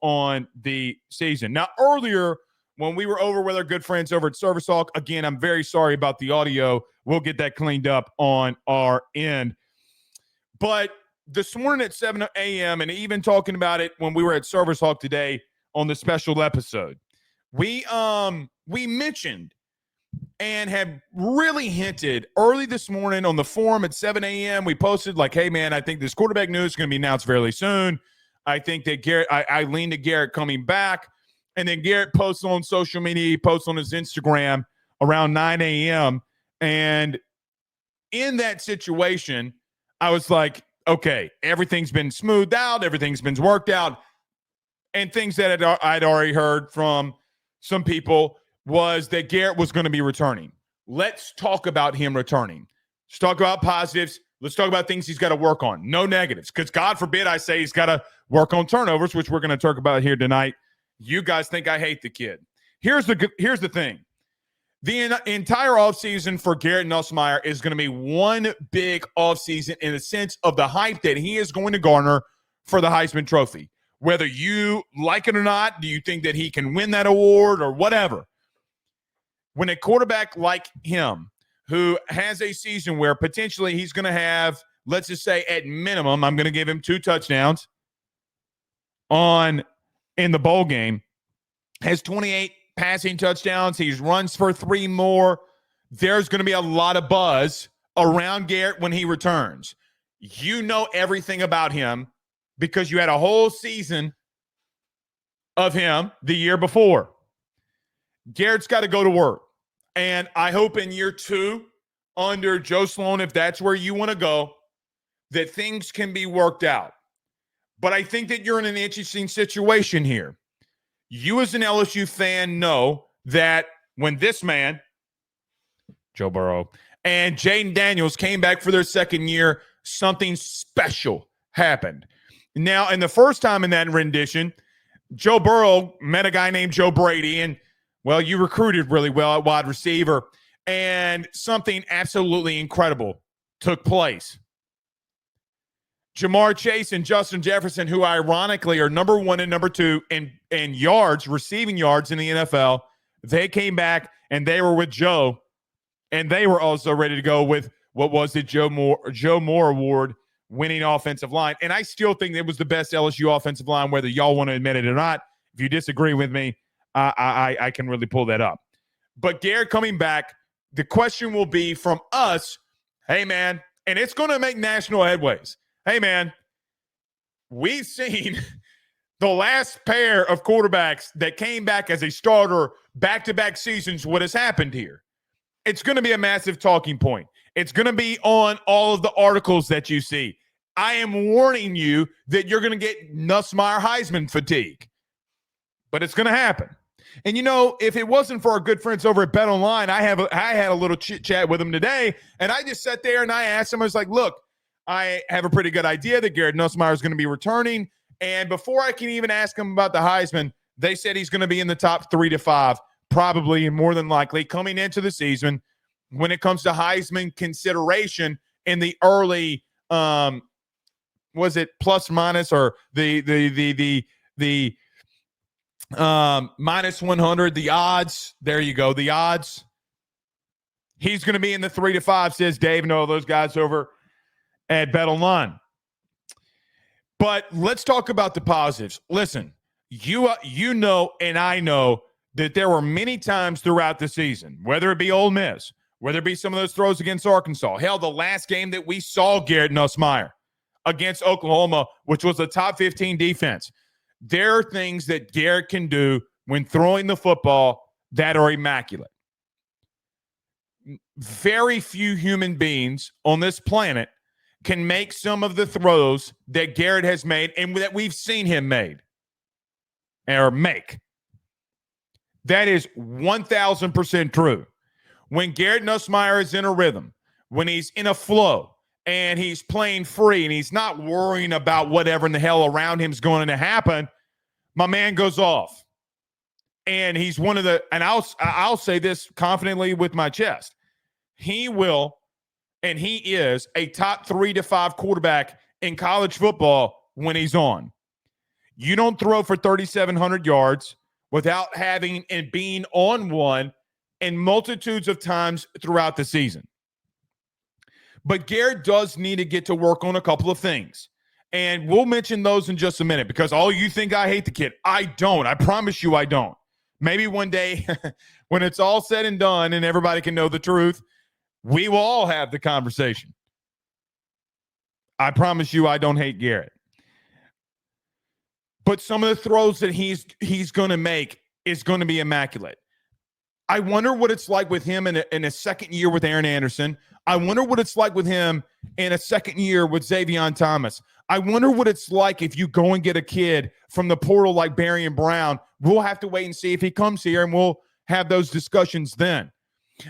on the season. Now, earlier when we were over with our good friends over at Service Hawk, again, I'm very sorry about the audio. We'll get that cleaned up on our end. But this morning at 7 a.m., and even talking about it when we were at Service Hawk today on the special episode, we mentioned and have really hinted early this morning on the forum at 7 a.m. We posted like, hey, man, I think this quarterback news is going to be announced fairly soon. I think that Garrett, I lean to Garrett coming back. And then Garrett posts on social media, he posts on his Instagram around 9 a.m. And in that situation, I was like, okay, everything's been smoothed out. Everything's been worked out. And things that I'd already heard from some people was that Garrett was going to be returning. Let's talk about him returning. Let's talk about positives. Let's talk about things he's got to work on. No negatives. Because God forbid I say he's got to work on turnovers, which we're going to talk about here tonight. You guys think I hate the kid. Here's the thing. The entire offseason for Garrett Nussmeier is going to be one big offseason in the sense of the hype that he is going to garner for the Heisman Trophy. Whether you like it or not, do you think that he can win that award or whatever? When a quarterback like him, who has a season where potentially he's going to have, let's just say at minimum, I'm going to give him 2 touchdowns in the bowl game, has 28 passing touchdowns. He runs for 3 more. There's going to be a lot of buzz around Garrett when he returns. You know everything about him because you had a whole season of him the year before. Garrett's got to go to work. And I hope in year 2 under Joe Sloan, if that's where you want to go, that things can be worked out. But I think that you're in an interesting situation here. You as an LSU fan know that when this man, Joe Burrow, and Jaden Daniels came back for their second year, something special happened. Now, in the first time in that rendition, Joe Burrow met a guy named Joe Brady, and, well, you recruited really well at wide receiver, and something absolutely incredible took place. Jamar Chase and Justin Jefferson, who ironically are number 1 and number 2 in yards, receiving yards in the NFL, they came back and they were with Joe, and they were also ready to go with what was the Joe Moore Award winning offensive line. And I still think it was the best LSU offensive line, whether y'all want to admit it or not. If you disagree with me, I can really pull that up. But Garrett coming back, the question will be from us, hey, man, and it's going to make national headways. Hey, man, we've seen the last pair of quarterbacks that came back as a starter back-to-back seasons, what has happened here. It's going to be a massive talking point. It's going to be on all of the articles that you see. I am warning you that you're going to get Nussmeier Heisman fatigue. But it's going to happen. And, you know, if it wasn't for our good friends over at Bet Online, I had a little chit-chat with them today, and I just sat there and I asked them, I was like, look, I have a pretty good idea that Garrett Nussmeier is going to be returning. And before I can even ask him about the Heisman, they said he's going to be in the top 3 to 5, probably and more than likely coming into the season when it comes to Heisman consideration in the early, was it plus minus or the minus 100, the odds. There you go. The odds. He's going to be in the 3 to 5, says Dave and all those guys over at Bet Online. But let's talk about the positives. Listen, you know and I know that there were many times throughout the season, whether it be Ole Miss, whether it be some of those throws against Arkansas, hell, the last game that we saw Garrett Nussmeier against Oklahoma, which was a top 15 defense, there are things that Garrett can do when throwing the football that are immaculate. Very few human beings on this planet can make some of the throws that Garrett has made and that we've seen him make. That is 1,000% true. When Garrett Nussmeier is in a rhythm, when he's in a flow, and he's playing free, and he's not worrying about whatever in the hell around him is going to happen, my man goes off. And he's one of the, and I'll say this confidently with my chest, he will, and he is a top 3 to 5 quarterback in college football when he's on. You don't throw for 3,700 yards without having and being on one in multitudes of times throughout the season. But Garrett does need to get to work on a couple of things. And we'll mention those in just a minute because all you think I hate the kid. I don't. I promise you I don't. Maybe one day when it's all said and done and everybody can know the truth, we will all have the conversation. I promise you I don't hate Garrett. But some of the throws that he's going to make is going to be immaculate. I wonder what it's like with him in a second year with Aaron Anderson. I wonder what it's like with him in a second year with Xavier Thomas. I wonder what it's like if you go and get a kid from the portal like Barian Brown. We'll have to wait and see if he comes here, and we'll have those discussions then.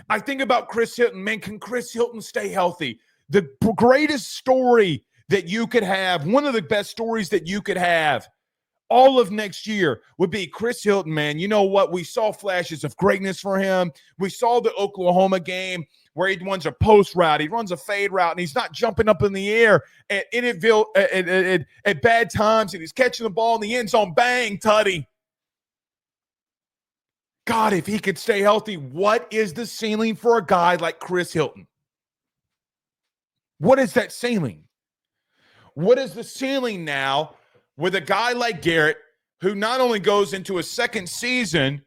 I think about Chris Hilton. Man, can Chris Hilton stay healthy? The greatest story that you could have, one of the best stories that you could have all of next year would be Chris Hilton, man. You know what? We saw flashes of greatness for him. We saw the Oklahoma game where he runs a post route. He runs a fade route, and he's not jumping up in the air at bad times, and he's catching the ball in the end zone. Bang, tutty. God, if he could stay healthy, what is the ceiling for a guy like Chris Hilton? What is that ceiling? What is the ceiling now with a guy like Garrett, who not only goes into a second season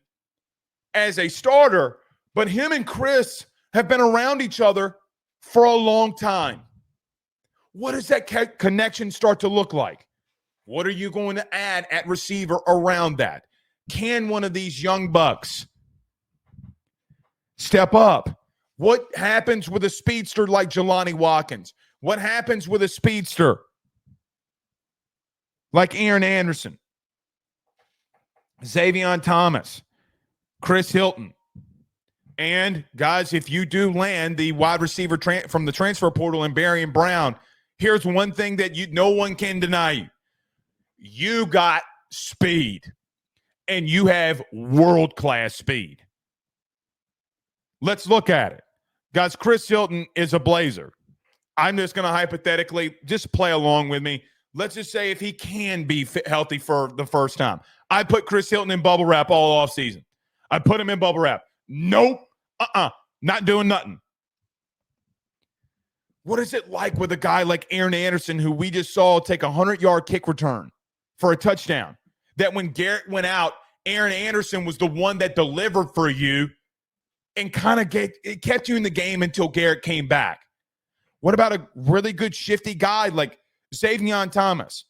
as a starter, but him and Chris have been around each other for a long time? What does that connection start to look like? What are you going to add at receiver around that? Can one of these young bucks step up? What happens with a speedster like Jelani Watkins? What happens with a speedster like Aaron Anderson, Xavier Thomas, Chris Hilton? And, guys, if you do land the wide receiver from the transfer portal in Barian Brown, here's one thing that no one can deny you. You got speed, and you have world-class speed. Let's look at it. Guys, Chris Hilton is a Blazer. I'm just going to hypothetically just play along with me. Let's just say if he can be healthy for the first time. I put Chris Hilton in bubble wrap all offseason. I put him in bubble wrap. Nope. Not doing nothing. What is it like with a guy like Aaron Anderson, who we just saw take a 100-yard kick return for a touchdown? That when Garrett went out, Aaron Anderson was the one that delivered for you and kind of kept you in the game until Garrett came back. What about a really good shifty guy like Xavier Thomas?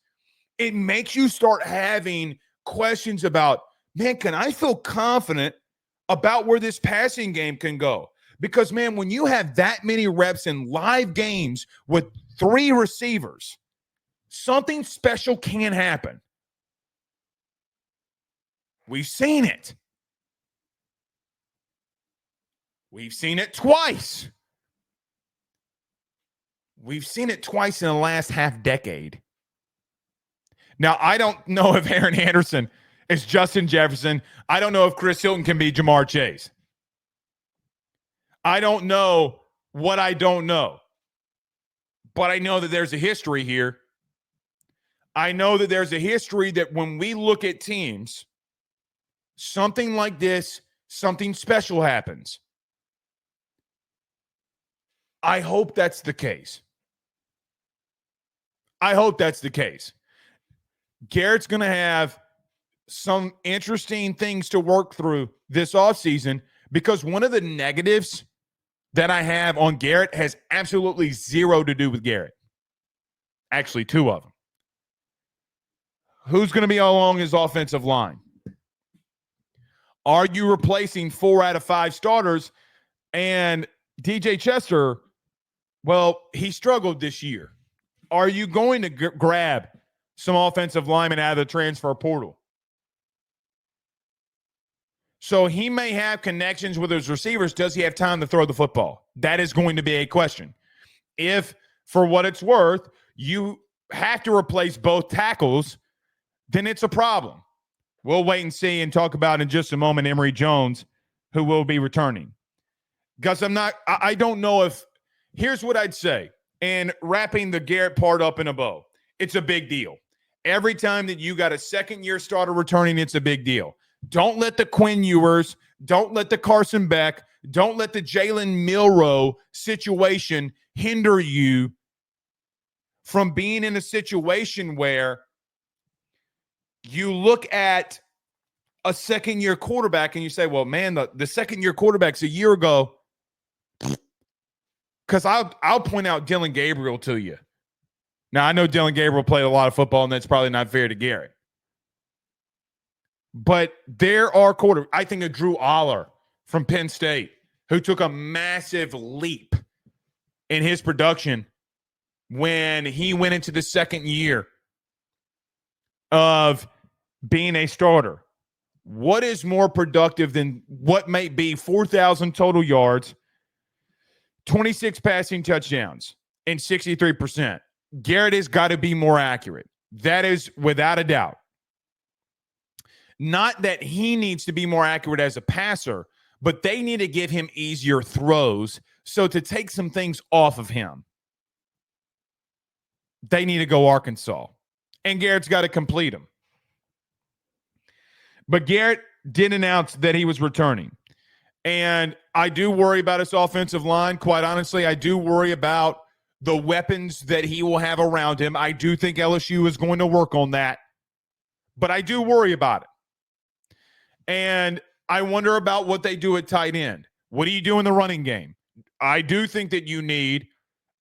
It makes you start having questions about, man, can I feel confident about where this passing game can go? Because, man, when you have that many reps in live games with 3 receivers, something special can happen. We've seen it. We've seen it twice. We've seen it twice in the last half decade. Now, I don't know if Aaron Anderson is Justin Jefferson. I don't know if Chris Hilton can be Jamar Chase. I don't know what I don't know. But I know that there's a history here. I know that there's a history that when we look at teams, something like this, something special happens. I hope that's the case. I hope that's the case. Garrett's going to have some interesting things to work through this offseason because one of the negatives that I have on Garrett has absolutely zero to do with Garrett. Actually, 2 of them. Who's going to be along his offensive line? Are you replacing 4 out of 5 starters? And DJ Chester, well, he struggled this year. Are you going to grab some offensive linemen out of the transfer portal? So he may have connections with his receivers. Does he have time to throw the football? That is going to be a question. If, for what it's worth, you have to replace both tackles, then it's a problem. We'll wait and see and talk about in just a moment Emory Jones, who will be returning. Because I don't know if, here's what I'd say, and wrapping the Garrett part up in a bow. It's a big deal. Every time that you got a second-year starter returning, it's a big deal. Don't let the Quinn Ewers, don't let the Carson Beck, don't let the Jalen Milroe situation hinder you from being in a situation where you look at a second-year quarterback and you say, well, man, the second-year quarterbacks a year ago, because I'll point out Dylan Gabriel to you. Now, I know Dylan Gabriel played a lot of football, and that's probably not fair to Garrett. But there are I think of Drew Aller from Penn State, who took a massive leap in his production when he went into the second year of being a starter. What is more productive than what might be 4,000 total yards, 26 passing touchdowns, and 63%? Garrett has got to be more accurate. That is without a doubt. Not that he needs to be more accurate as a passer, but they need to give him easier throws. So to take some things off of him, they need to go Arkansas. And Garrett's got to complete them. But Garrett did announce that he was returning. And I do worry about his offensive line. Quite honestly, I do worry about the weapons that he will have around him. I do think LSU is going to work on that. But I do worry about it. And I wonder about what they do at tight end. What do you do in the running game? I do think that you need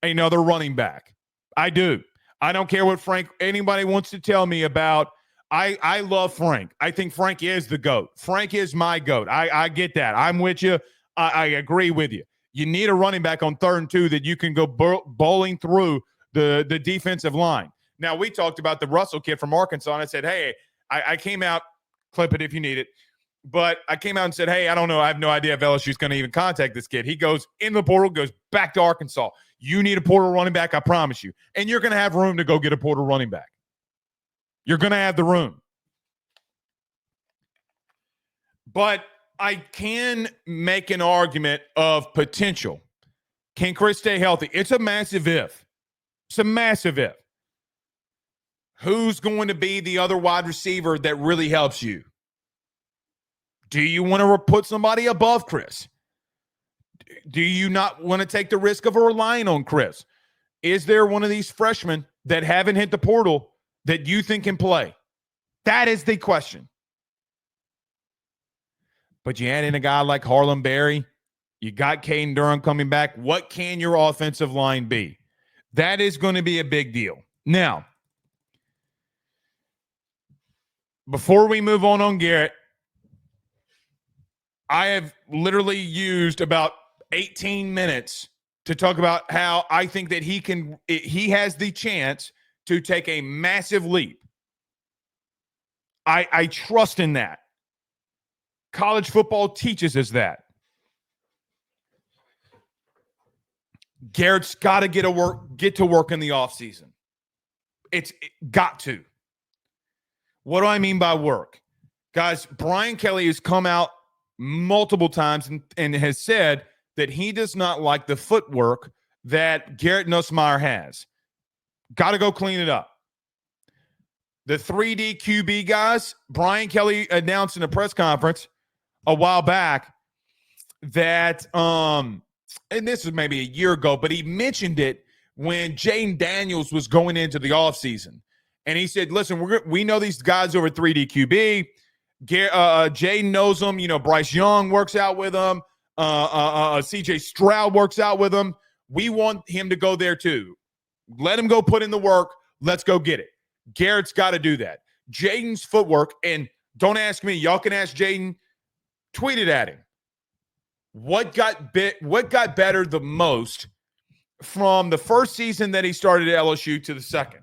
another running back. I do. I don't care what anybody wants to tell me about. I love Frank. I think Frank is the GOAT. Frank is my GOAT. I get that. I'm with you. I agree with you. You need a running back on 3rd and 2 that you can go bowling through the defensive line. Now, we talked about the Russell kid from Arkansas, and I said, hey, I came out, clip it if you need it, but I came out and said, hey, I don't know. I have no idea if LSU is going to even contact this kid. He goes in the portal, goes back to Arkansas. You need a portal running back, I promise you. And you're going to have room to go get a portal running back. You're going to have the room. But I can make an argument of potential. Can Chris stay healthy? It's a massive if. It's a massive if. Who's going to be the other wide receiver that really helps you? Do you want to put somebody above Chris? Do you not want to take the risk of relying on Chris? Is there one of these freshmen that haven't hit the portal that you think can play? That is the question. But you add in a guy like Harlem Berry. You got Caden Durham coming back. What can your offensive line be? That is going to be a big deal. Now, before we move on Garrett, I have literally used about 18 minutes to talk about how I think that he has the chance to take a massive leap. I trust in that. College football teaches us that. Garrett's got to get to work in the offseason. It's got to. What do I mean by work? Guys, Brian Kelly has come out multiple times and has said that he does not like the footwork that Garrett Nussmeier has. Got to go clean it up. The 3D QB guys, Brian Kelly announced in a press conference a while back that, and this was maybe a year ago, but he mentioned it when Jaden Daniels was going into the offseason. And he said, listen, we know these guys over 3D QB. Jaden knows them. You know, Bryce Young works out with them. CJ Stroud works out with them. We want him to go there too. Let him go put in the work. Let's go get it. Garrett's got to do that. Jaden's footwork, and don't ask me. Y'all can ask Jaden. Tweet it at him. What got better the most from the first season that he started at LSU to the second?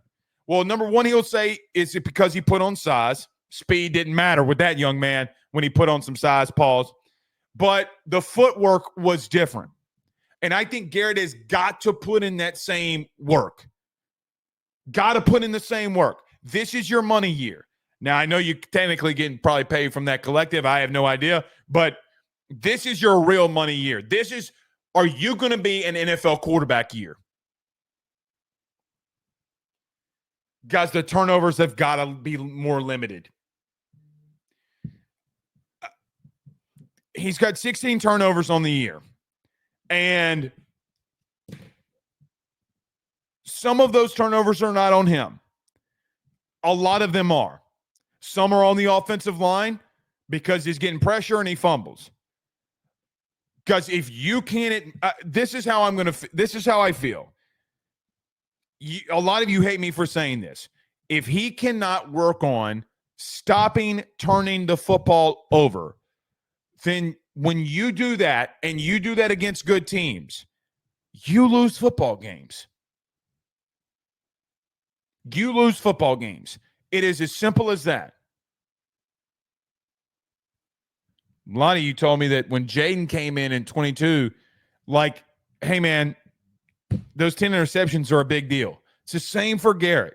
Well, number one, he'll say, is it because he put on size? Speed didn't matter with that young man when he put on some size, pause. But the footwork was different. And I think Garrett has got to put in that same work. Got to put in the same work. This is your money year. Now, I know you're technically getting probably paid from that collective. I have no idea. But this is your real money year. Are you going to be an NFL quarterback year? Guys, the turnovers have got to be more limited. He's got 16 turnovers on the year. And some of those turnovers are not on him. A lot of them are. Some are on the offensive line because he's getting pressure and he fumbles. Because if you can't, this is how I feel. A lot of you hate me for saying this. If he cannot work on stopping turning the football over, then when you do that and you do that against good teams, you lose football games. You lose football games. It is as simple as that. A lot of you told me that when Jaden came in 22, like, hey, man, those 10 interceptions are a big deal. It's the same for Garrett.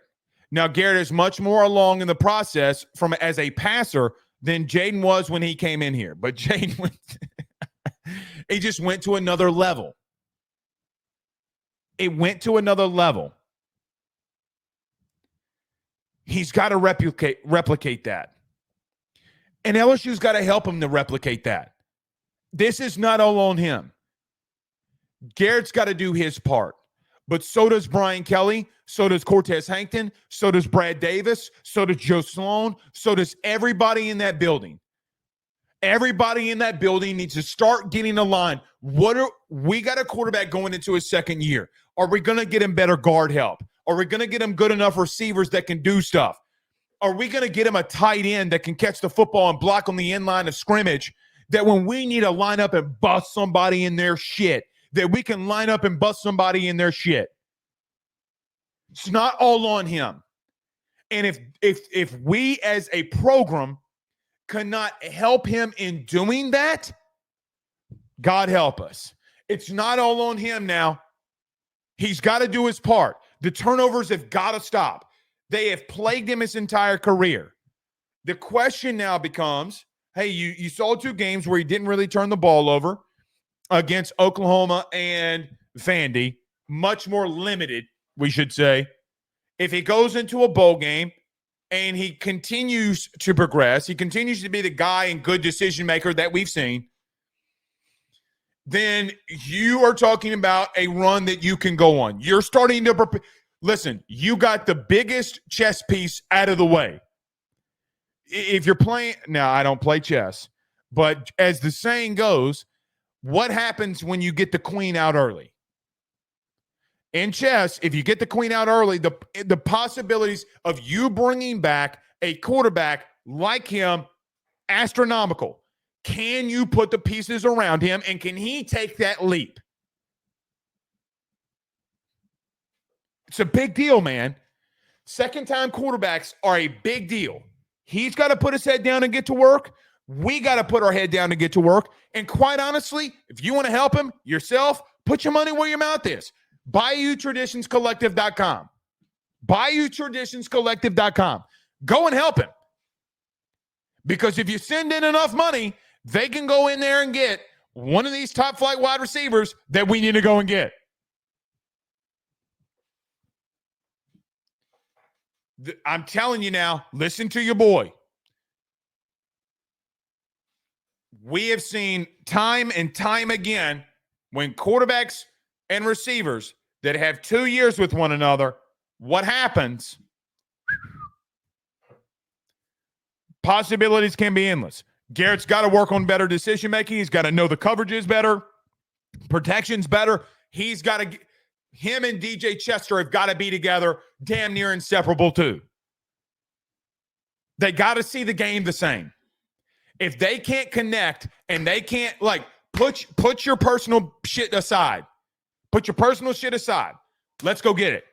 Now, Garrett is much more along in the process as a passer than Jaden was when he came in here. But Jaden he just went to another level. It went to another level. He's got to replicate that. And LSU's got to help him to replicate that. This is not all on him. Garrett's got to do his part. But so does Brian Kelly, so does Cortez Hankton, so does Brad Davis, so does Joe Sloan, so does everybody in that building. Everybody in that building needs to start getting aligned. We got a quarterback going into his second year. Are we going to get him better guard help? Are we going to get him good enough receivers that can do stuff? Are we going to get him a tight end that can catch the football and block on the end line of scrimmage, that when we need to line up and bust somebody in their shit, that we can line up and bust somebody in their shit? It's not all on him. And if we as a program cannot help him in doing that, God help us. It's not all on him now. He's got to do his part. The turnovers have got to stop. They have plagued him his entire career. The question now becomes, hey, you saw 2 games where he didn't really turn the ball over against Oklahoma and Vandy. Much more limited, we should say. If he goes into a bowl game and he continues to progress, he continues to be the guy and good decision maker that we've seen, then you are talking about a run that you can go on. You're starting to prepare. Listen, you got the biggest chess piece out of the way. If you're playing – now, I don't play chess, but as the saying goes, what happens when you get the queen out early? In chess, if you get the queen out early, the possibilities of you bringing back a quarterback like him, astronomical. Can you put the pieces around him, and can he take that leap? It's a big deal, man. Second-time quarterbacks are a big deal. He's got to put his head down and get to work. We got to put our head down and get to work. And quite honestly, if you want to help him yourself, put your money where your mouth is. BayouTraditionsCollective.com. BayouTraditionsCollective.com. Go and help him. Because if you send in enough money, they can go in there and get one of these top-flight wide receivers that we need to go and get. I'm telling you now, listen to your boy. We have seen time and time again when quarterbacks and receivers that have 2 years with one another, what happens? Possibilities can be endless. Garrett's got to work on better decision-making. He's got to know the coverages better, protections better. He's got to – him and DJ Chester have got to be together damn near inseparable too. They got to see the game the same. If they can't connect and they can't, like, put your personal shit aside. Put your personal shit aside. Let's go get it.